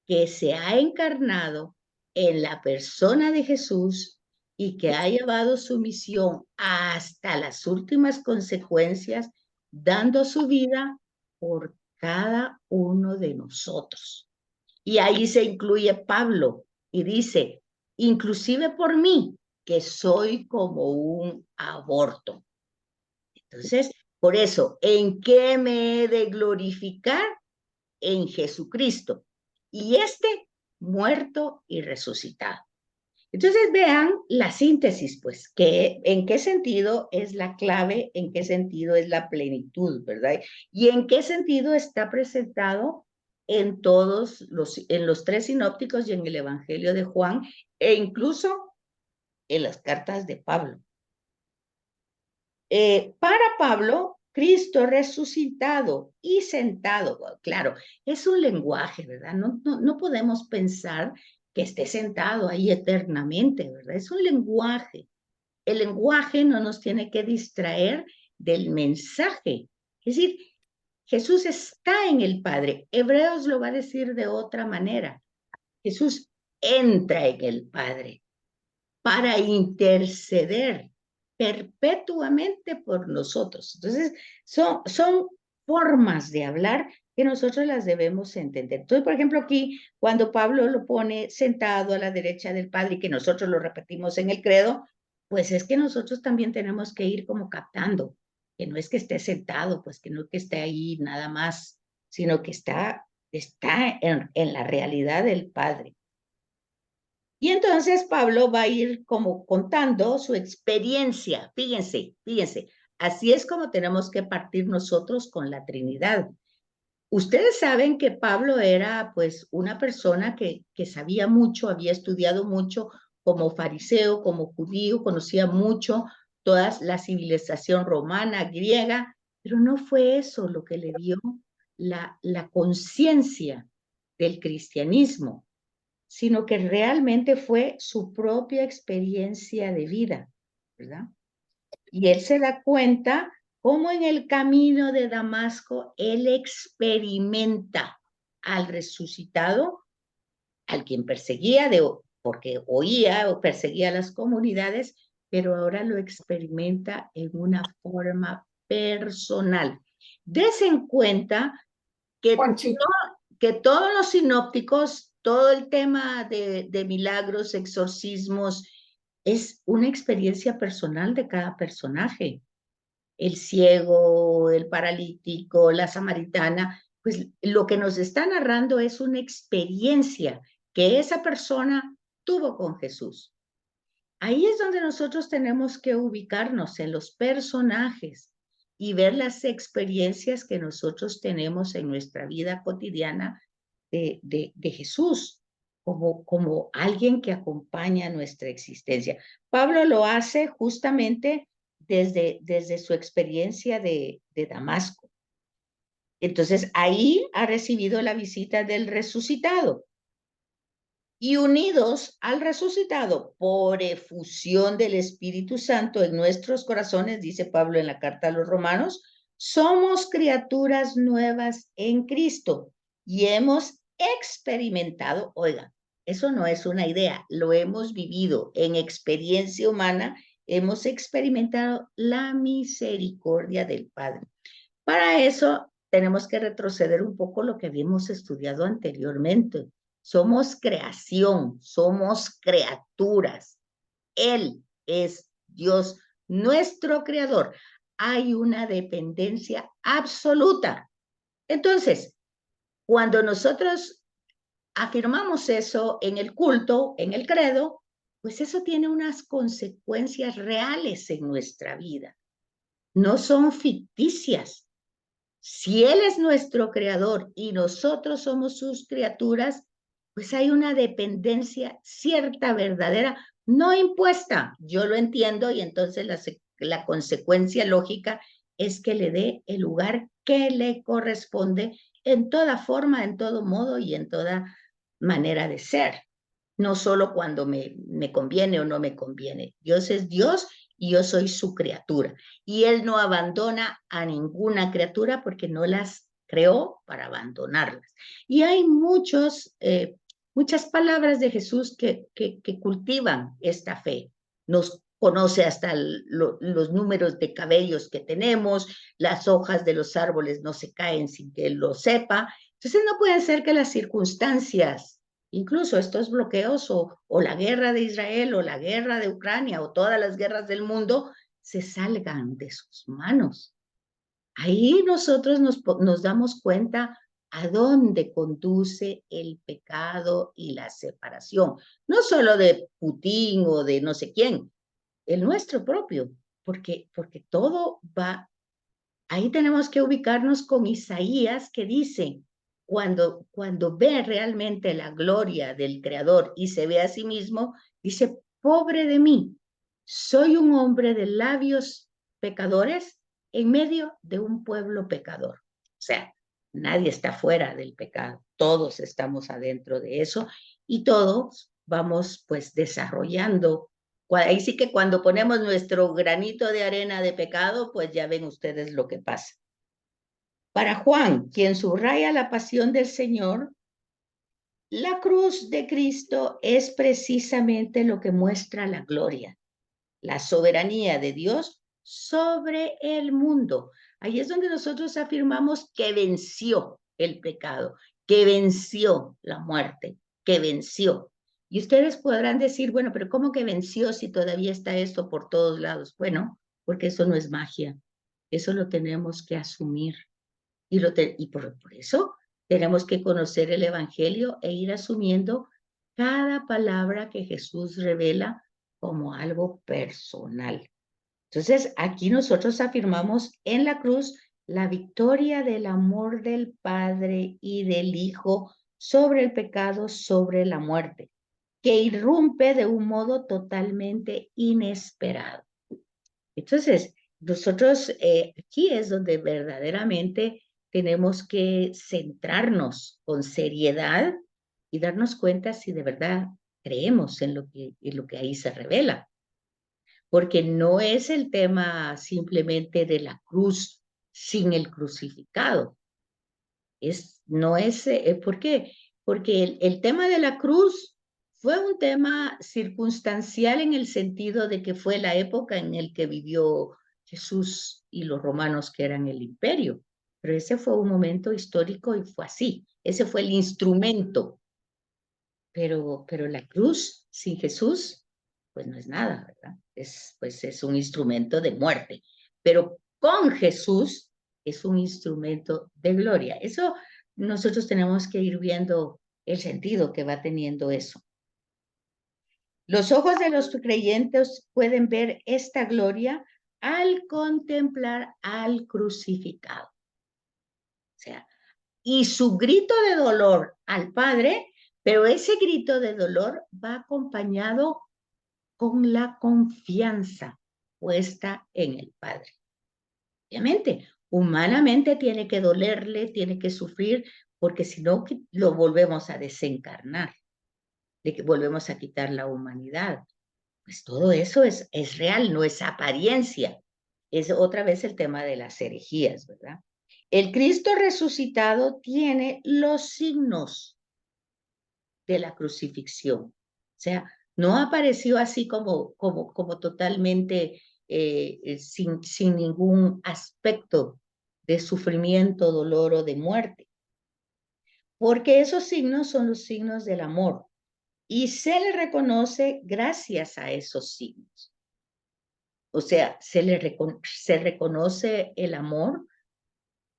que se ha encarnado en la persona de Jesús y que ha llevado su misión hasta las últimas consecuencias, dando su vida por cada uno de nosotros. Y ahí se incluye Pablo y dice, inclusive por mí, que soy como un aborto. Entonces, por eso, ¿en qué me he de glorificar? En Jesucristo. Y muerto y resucitado. Entonces vean la síntesis, pues, que en qué sentido es la clave, en qué sentido es la plenitud, ¿verdad? Y en qué sentido está presentado en en los tres sinópticos y en el Evangelio de Juan, e incluso en las cartas de Pablo. Para Pablo, Cristo resucitado y sentado, claro, es un lenguaje, ¿verdad? No podemos pensar que esté sentado ahí eternamente, ¿verdad? Es un lenguaje. El lenguaje no nos tiene que distraer del mensaje. Es decir, Jesús está en el Padre. Hebreos lo va a decir de otra manera. Jesús entra en el Padre para interceder perpetuamente por nosotros. Entonces, son formas de hablar que nosotros las debemos entender. Entonces, por ejemplo, aquí, cuando Pablo lo pone sentado a la derecha del Padre y que nosotros lo repetimos en el credo, pues es que nosotros también tenemos que ir como captando, que no es que esté sentado, pues que no que esté ahí nada más, sino que está en la realidad del Padre. Y entonces Pablo va a ir como contando su experiencia. Fíjense, así es como tenemos que partir nosotros con la Trinidad. Ustedes saben que Pablo era pues una persona que sabía mucho, había estudiado mucho como fariseo, como judío, conocía mucho toda la civilización romana, griega, pero no fue eso lo que le dio la conciencia del cristianismo, sino que realmente fue su propia experiencia de vida, ¿verdad? Y él se da cuenta cómo en el camino de Damasco él experimenta al resucitado, al quien perseguía, porque oía o perseguía a las comunidades, pero ahora lo experimenta en una forma personal. Dese en cuenta que todos los sinópticos, todo el tema de milagros, exorcismos, es una experiencia personal de cada personaje. El ciego, el paralítico, la samaritana, pues lo que nos está narrando es una experiencia que esa persona tuvo con Jesús. Ahí es donde nosotros tenemos que ubicarnos en los personajes y ver las experiencias que nosotros tenemos en nuestra vida cotidiana de Jesús, como alguien que acompaña nuestra existencia. Pablo lo hace justamente desde su experiencia de Damasco. Entonces, ahí ha recibido la visita del resucitado. Y unidos al resucitado por efusión del Espíritu Santo en nuestros corazones, dice Pablo en la carta a los Romanos, somos criaturas nuevas en Cristo y hemos experimentado, oiga, eso no es una idea, lo hemos vivido en experiencia humana, hemos experimentado la misericordia del Padre. Para eso tenemos que retroceder un poco lo que habíamos estudiado anteriormente. Somos creación, somos criaturas. Él es Dios, nuestro creador. Hay una dependencia absoluta. Entonces, cuando nosotros afirmamos eso en el culto, en el credo, pues eso tiene unas consecuencias reales en nuestra vida. No son ficticias. Si Él es nuestro creador y nosotros somos sus criaturas, pues hay una dependencia cierta, verdadera, no impuesta. Yo lo entiendo y entonces la consecuencia lógica es que le dé el lugar que le corresponde en toda forma, en todo modo y en toda manera de ser. No solo cuando me conviene o no me conviene. Dios es Dios y yo soy su criatura. Y Él no abandona a ninguna criatura porque no las creó para abandonarlas. Y hay muchas palabras de Jesús que cultivan esta fe. Nos conoce hasta los números de cabellos que tenemos, las hojas de los árboles no se caen sin que Él lo sepa. Entonces no puede ser que las circunstancias, incluso estos bloqueos o la guerra de Israel o la guerra de Ucrania o todas las guerras del mundo se salgan de sus manos. Ahí nosotros nos damos cuenta a dónde conduce el pecado y la separación. No solo de Putin o de no sé quién, el nuestro propio, porque todo va. Ahí tenemos que ubicarnos con Isaías que dice, cuando ve realmente la gloria del Creador y se ve a sí mismo, dice, pobre de mí, soy un hombre de labios pecadores en medio de un pueblo pecador. O sea, nadie está fuera del pecado, todos estamos adentro de eso y todos vamos pues desarrollando. Ahí sí que cuando ponemos nuestro granito de arena de pecado, pues ya ven ustedes lo que pasa. Para Juan, quien subraya la pasión del Señor, la cruz de Cristo es precisamente lo que muestra la gloria, la soberanía de Dios sobre el mundo. Ahí es donde nosotros afirmamos que venció el pecado, que venció la muerte, que venció. Y ustedes podrán decir, bueno, pero ¿cómo que venció si todavía está esto por todos lados? Bueno, porque eso no es magia, eso lo tenemos que asumir. Y por eso tenemos que conocer el Evangelio e ir asumiendo cada palabra que Jesús revela como algo personal. Entonces, aquí nosotros afirmamos en la cruz la victoria del amor del Padre y del Hijo sobre el pecado, sobre la muerte, que irrumpe de un modo totalmente inesperado. Entonces, nosotros aquí es donde verdaderamente tenemos que centrarnos con seriedad y darnos cuenta si de verdad creemos en lo que ahí se revela. Porque no es el tema simplemente de la cruz sin el crucificado. No es, ¿por qué? Porque el tema de la cruz fue un tema circunstancial en el sentido de que fue la época en la que vivió Jesús y los romanos que eran el imperio. Pero ese fue un momento histórico y fue así. Ese fue el instrumento. Pero la cruz sin Jesús, pues no es nada, ¿verdad? Pues es un instrumento de muerte. Pero con Jesús es un instrumento de gloria. Eso nosotros tenemos que ir viendo el sentido que va teniendo eso. Los ojos de los creyentes pueden ver esta gloria al contemplar al crucificado. O sea, y su grito de dolor al Padre, pero ese grito de dolor va acompañado con la confianza puesta en el Padre. Obviamente, humanamente tiene que dolerle, tiene que sufrir, porque si no lo volvemos a desencarnar, de que volvemos a quitar la humanidad. Pues todo eso es real, no es apariencia. Es otra vez el tema de las herejías, ¿verdad? El Cristo resucitado tiene los signos de la crucifixión. O sea, no apareció así como totalmente sin ningún aspecto de sufrimiento, dolor o de muerte. Porque esos signos son los signos del amor y se le reconoce gracias a esos signos. O sea, se reconoce el amor,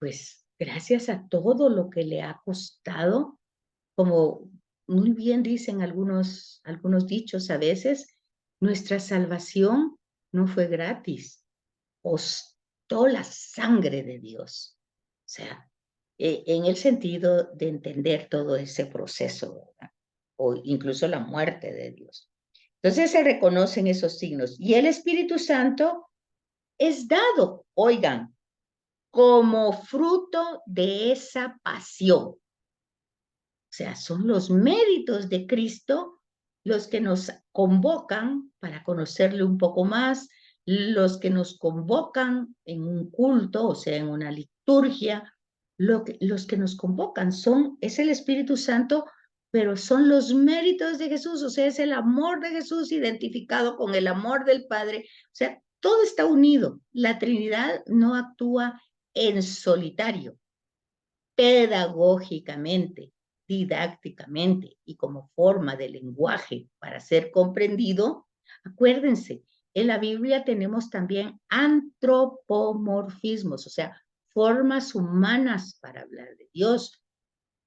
pues gracias a todo lo que le ha costado, como muy bien dicen algunos dichos a veces, nuestra salvación no fue gratis, costó la sangre de Dios. O sea, en el sentido de entender todo ese proceso, ¿verdad? O incluso la muerte de Dios. Entonces se reconocen esos signos. Y el Espíritu Santo es dado, oigan, como fruto de esa pasión. O sea, son los méritos de Cristo los que nos convocan para conocerle un poco más, los que nos convocan en un culto, o sea, en una liturgia, los que nos convocan es el Espíritu Santo, pero son los méritos de Jesús, o sea, es el amor de Jesús identificado con el amor del Padre, o sea, todo está unido. La Trinidad no actúa en solitario. pedagógicamente, didácticamente y como forma de lenguaje para ser comprendido, acuérdense, en la Biblia tenemos también antropomorfismos, o sea, formas humanas para hablar de Dios.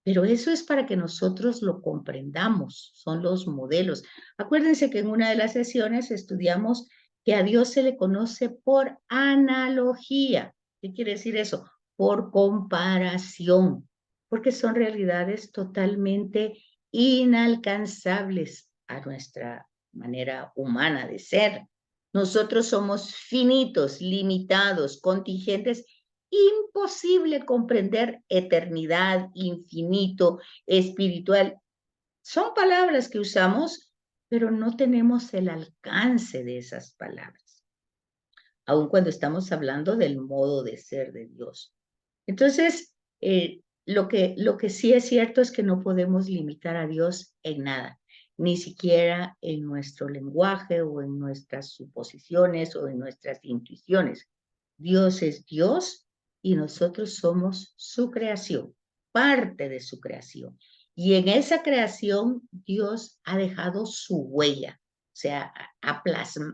Pero eso es para que nosotros lo comprendamos, son los modelos. Acuérdense que en una de las sesiones estudiamos que a Dios se le conoce por analogía. ¿Qué quiere decir eso? Por comparación, porque son realidades totalmente inalcanzables a nuestra manera humana de ser. Nosotros somos finitos, limitados, contingentes. Imposible comprender eternidad, infinito, espiritual. Son palabras que usamos, pero no tenemos el alcance de esas palabras, aun cuando estamos hablando del modo de ser de Dios. Entonces, lo que sí es cierto es que no podemos limitar a Dios en nada, ni siquiera en nuestro lenguaje o en nuestras suposiciones o en nuestras intuiciones. Dios es Dios y nosotros somos su creación, parte de su creación. Y en esa creación Dios ha dejado su huella, o sea,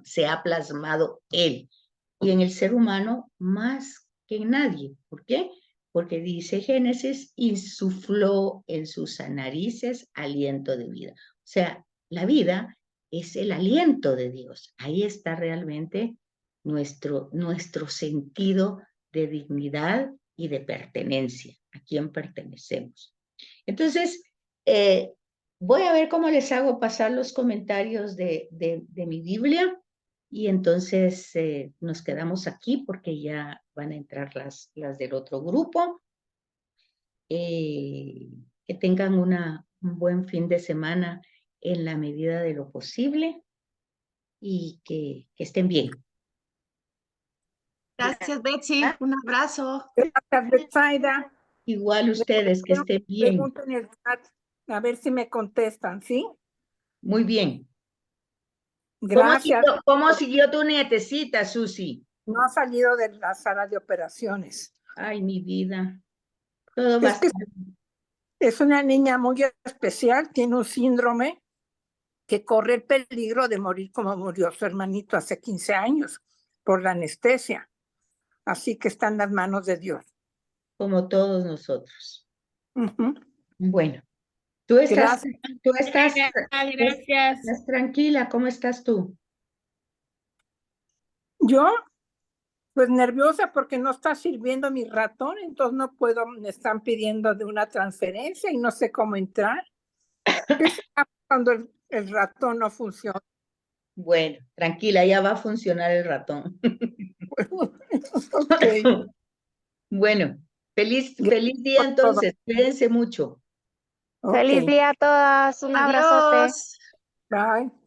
se ha plasmado Él. Y en el ser humano más que en nadie. ¿Por qué? Porque dice Génesis, insufló en sus narices aliento de vida. O sea, la vida es el aliento de Dios. Ahí está realmente nuestro sentido de dignidad y de pertenencia, a quién pertenecemos. Entonces, voy a ver cómo les hago pasar los comentarios de mi Biblia y entonces nos quedamos aquí porque ya van a entrar las del otro grupo. Que tengan un buen fin de semana en la medida de lo posible y que estén bien. Gracias, Betsy. Un abrazo. Gracias, Betsaida. Igual ustedes, que estén bien. Pregunto en el chat, a ver si me contestan, ¿sí? Muy bien. Gracias. ¿Cómo siguió tu nietecita, Susi? No ha salido de la sala de operaciones. Ay, mi vida. Todo va a estar bien. Es una niña muy especial, tiene un síndrome que corre el peligro de morir como murió su hermanito hace 15 años por la anestesia. Así que está en las manos de Dios. Como todos nosotros. Ujú. Bueno, tú estás Gracias. tranquila, ¿cómo estás tú? Yo, pues nerviosa porque no está sirviendo mi ratón, entonces no puedo, me están pidiendo de una transferencia y no sé cómo entrar. ¿Qué se llama cuando el ratón no funciona? Bueno, tranquila, ya va a funcionar el ratón. Ok. Bueno, feliz día entonces, cuídense mucho. Ok. Feliz día a todas, un abrazote. Adiós. Bye.